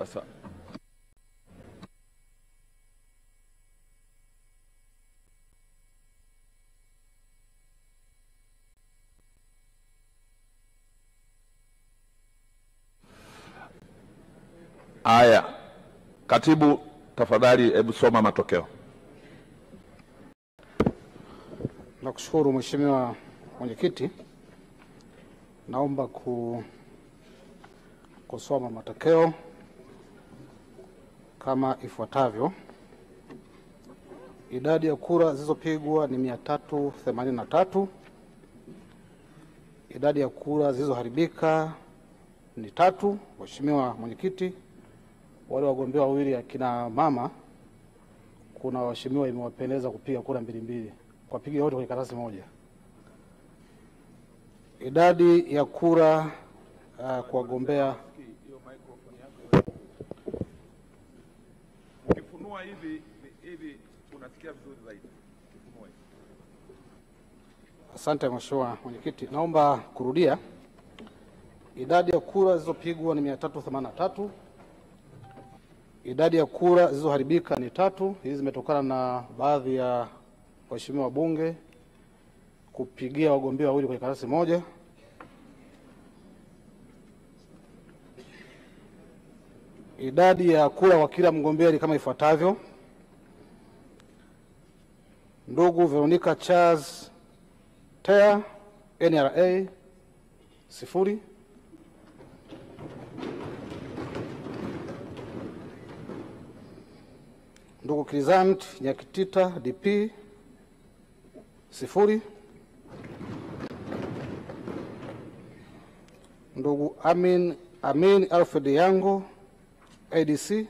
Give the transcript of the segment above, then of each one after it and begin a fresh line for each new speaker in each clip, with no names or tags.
Sasa haya, katibu tafadhali, hebu soma matokeo.
Nakushukuru Mheshimiwa Mwenyekiti. Naomba kusoma matokeo kama ifuatavyo. Idadi ya kura zilizopigwa ni 383. Idadi ya kura zilizoharibika ni 3. Mheshimiwa Mwenyekiti, wale wagombea wawili akina mama, kuna waheshimiwa imewapendeza kupiga kura 2 kwa piga wote kwenye karatasi moja. Idadi ya kura kwa wagombea,
ukifunua hivi unasikia vizuri zaidi.
Asante Mheshimiwa Mwenyekiti, naomba kurudia. Idadi ya kura zilizopigwa ni 383. Idadi ya kura zilizoharibika ni 3. Hizi zimetokana na baadhi ya waheshimiwa wabunge kupigia wagombea wawili kwenye karatasi moja. Idadi ya kura kwa kila mgombea ni kama ifuatavyo. Ndugu Veronica Charles Tea, NRA 0. Ndugu Krizant Nyakitita DP 0. Ndugu Amin Alfred Yango ADC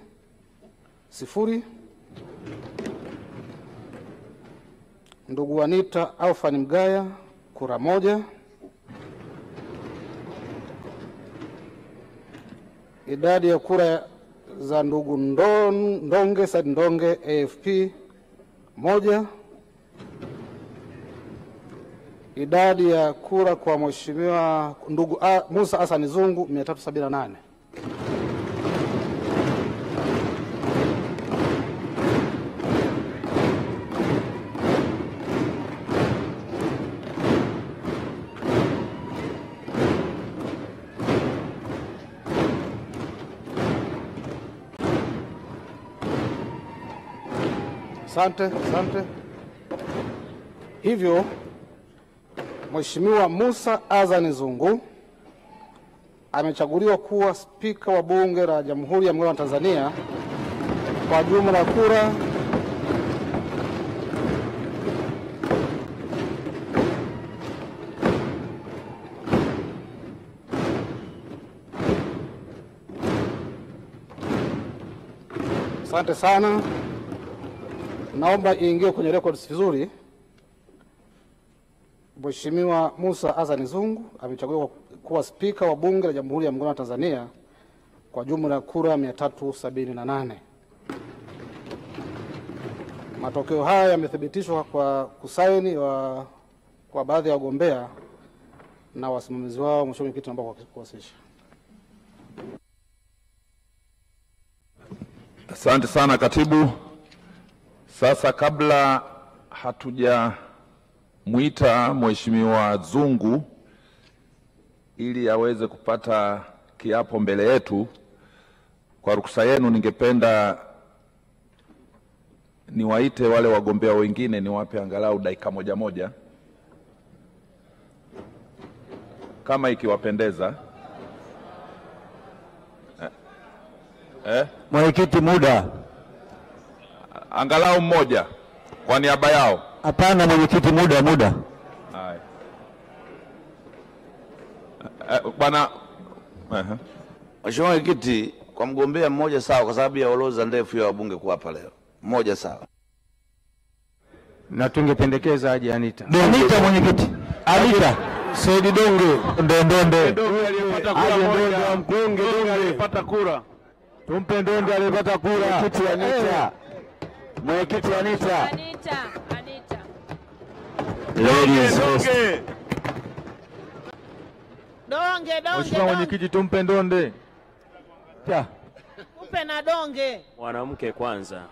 0. Ndugu Anita Alfani Mgaya kura 1. Idadi ya kura za ndugu Ndonge Said Ndonge AFP 1. Idadi ya kura kwa Mheshimiwa ndugu Musa Hassan Zungu 378. Asante. Hivyo Mheshimiwa Musa Hassan Zungu amechaguliwa kuwa spika wa Bunge la Jamhuri ya Muungano wa Tanzania kwa jumla ya kura Asante sana. Naomba iingie kwenye records vizuri. Mheshimiwa Musa Hassan Zungu amechaguliwa kuwa spika wa Bunge la Jamhuri ya Muungano wa Tanzania kwa jumla ya kura 378. Matokeo haya yamethibitishwa kwa kusaini kwa baadhi ya wagombea na wasimamizi wao. Mheshimiwa Mwenyekiti, naomba kuwasilisha.
Asante sana katibu. Sasa kabla hatujamuita Mheshimiwa Zungu ili aweze kupata kiapo mbele yetu, kwa ruksa yenu ningependa niwaite wale wagombea wengine, niwape angalau dakika moja kama ikiwapendeza.
Mwenyekiti, muda.
Angalau mmoja kwa niaba yao.
Hapana mwenyekiti, muda.
Haya. Bwana
Mheshimiwa Mwenyekiti, kwa mgombea mmoja sawa, kwa sababu ya orodha ndefu ya wabunge kuwapa leo. Mmoja sawa.
Na tungependekeza aje Anita mwenyekiti. Anita Said Donge Ndonde aliyepata kura moja, mbunge aliyepata kura. Tumpe Ndonde aliyepata kura. Mwenyekiti Anita. Ladies host.
Donge.
Mheshimiwa Mwenyekiti, tumpe Ndonde.
Nipe na donge.
Mwanamke kwanza.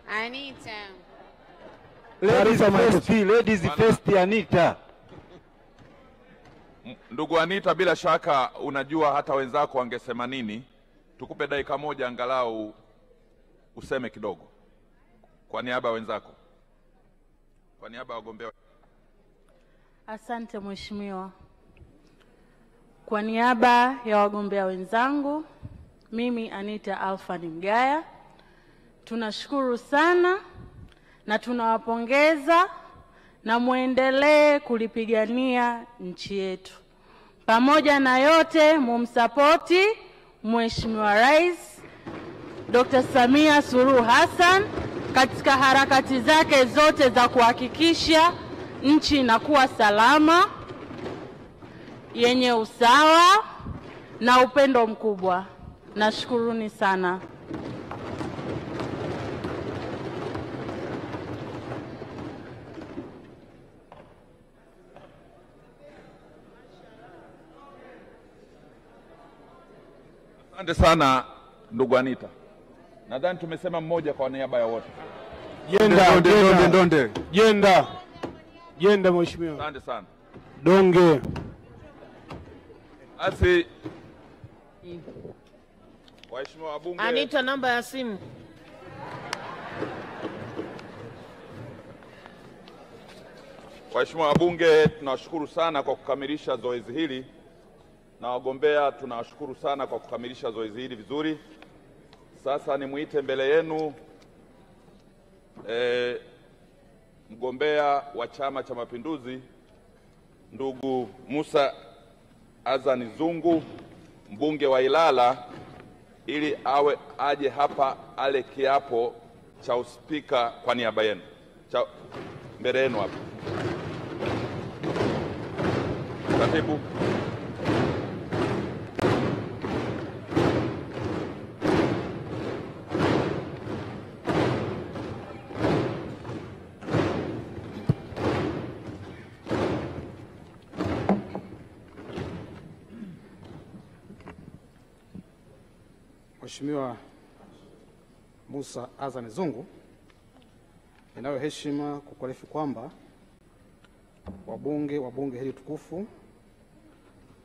Anita.
Ladies first, Anita.
Ndugu Anita, bila shaka unajua hata wenzako wangesema nini. Tukupe dakika moja angalau useme kidogo kwa niaba ya wenzako, kwa niaba ya wagombea.
Asante Mheshimiwa. Kwa niaba ya wagombea wenzangu, mimi Anita Alfani Mgaya, tunashukuru sana na tunawapongeza na muendelee kulipigania nchi yetu. Pamoja na yote, mumsapoti Mheshimiwa Rais Dr. Samia Suluhu Hassan katika harakati zake zote za kuhakikisha nchi inakuwa salama, yenye usawa na upendo mkubwa. Nashukuruni sana.
Asante sana ndugu Anita. Nadhani tumesema mmoja kwa niaba ya wote.
Jenda Mheshimiwa.
Asante sana.
Donge.
Basi waheshimiwa wabunge.
Anita, namba ya simu.
Waheshimiwa wabunge, tunawashukuru sana kwa kukamilisha zoezi hili, na wagombea tunawashukuru sana kwa kukamilisha zoezi hili vizuri. Sasa nimuite mbele yenu mgombea wa Chama cha Mapinduzi ndugu Musa Azani Zungu, mbunge wa Ilala, ili aje hapa ale kiapo cha uspika kwa niaba yenu. Mbele yenu hapa. Katibu.
Mheshimiwa Musa Azani Zungu, ninayo heshima kukuarifu kwamba wabunge wa bunge hili tukufu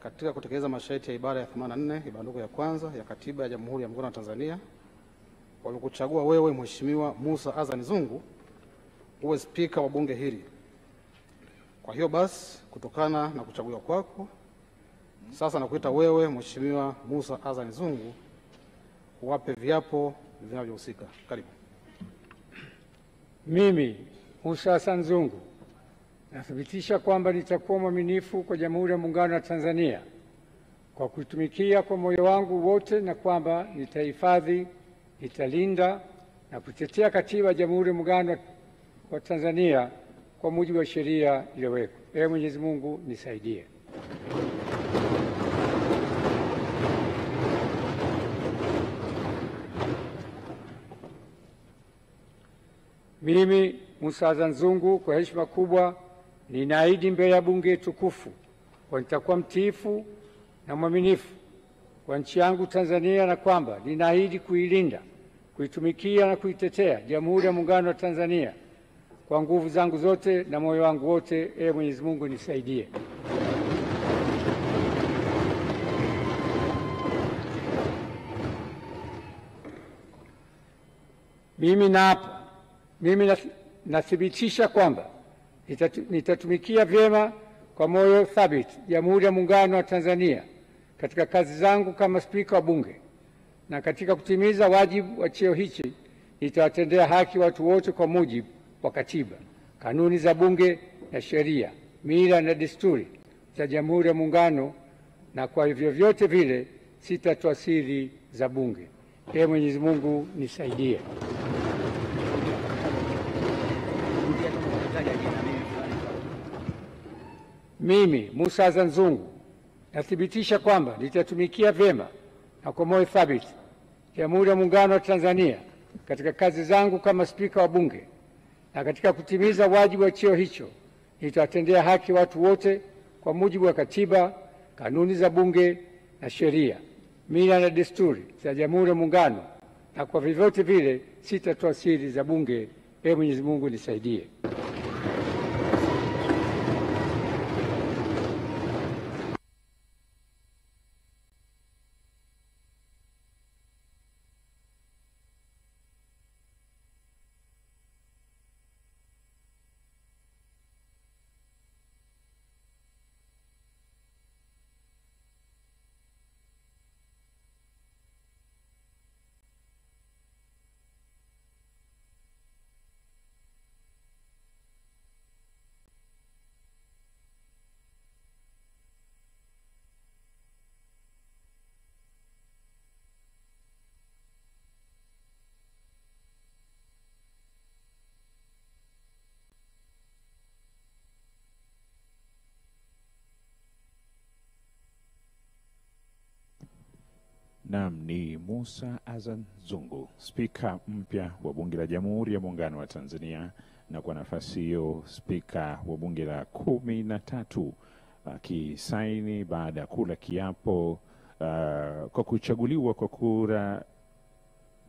katika kutekeleza masharti ya ibara ya 84 ibanduko ya kwanza ya Katiba ya Jamhuri ya Muungano wa Tanzania walikuchagua wewe Mheshimiwa Musa Azani Zungu uwe spika wa bunge hili. Kwa hiyo basi, kutokana na kuchaguliwa kwako, sasa nakuita wewe Mheshimiwa Musa Azani Zungu uwape viapo vinavyohusika. Karibu.
Mimi Musa Azani Zungu nathibitisha kwamba nitakuwa mwaminifu kwa Jamhuri ya Muungano wa Tanzania kwa kuitumikia kwa moyo wangu wote, na kwamba nitahifadhi, nitalinda na kutetea Katiba ya Jamhuri ya Muungano wa Tanzania kwa mujibu wa sheria iliyowekwa. Ee Mwenyezi Mungu nisaidie. Mimi Musa Azani Zungu kwa heshima kubwa ninaahidi mbele ya bunge tukufu kwa nitakuwa mtiifu na mwaminifu kwa nchi yangu Tanzania, na kwamba ninaahidi kuilinda, kuitumikia na kuitetea Jamhuri ya Muungano wa Tanzania kwa nguvu zangu zote na moyo wangu wote. Ee Mwenyezi Mungu nisaidie. Mimi nathibitisha kwamba nitatumikia vyema kwa moyo thabiti Jamhuri ya Muungano wa Tanzania katika kazi zangu kama spika wa bunge, na katika kutimiza wajibu wa cheo hichi nitawatendea haki watu wote kwa mujibu wa Katiba, kanuni za bunge na sheria, mila na desturi za Jamhuri ya Muungano, na kwa hivyo vyote vile sitatoa siri za bunge. Ee Mwenyezi Mungu nisaidie. Mimi Musa Azani Zungu nathibitisha kwamba nitatumikia vyema na kwa moyo thabiti Jamhuri ya Muungano wa Tanzania katika kazi zangu kama spika wa bunge, na katika kutimiza wajibu wa cheo hicho nitawatendea haki watu wote kwa mujibu wa Katiba, kanuni za bunge na sheria, mila na desturi za Jamhuri ya Muungano, na kwa vyovyote vile sitatoa siri za Bunge. Ee Mwenyezi Mungu nisaidie.
Naam, ni Musa Azan Zungu, spika mpya wa Bunge la Jamhuri ya Muungano wa Tanzania, na kwa nafasi hiyo spika wa Bunge la 13 akisaini baada ya kula kiapo kwa kuchaguliwa kwa kura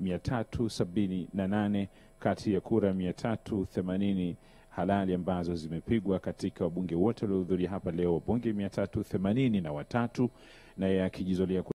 378 kati ya kura 380 halali ambazo zimepigwa katika wabunge wote waliohudhuria hapa leo, bunge 383, na yeye akijizolia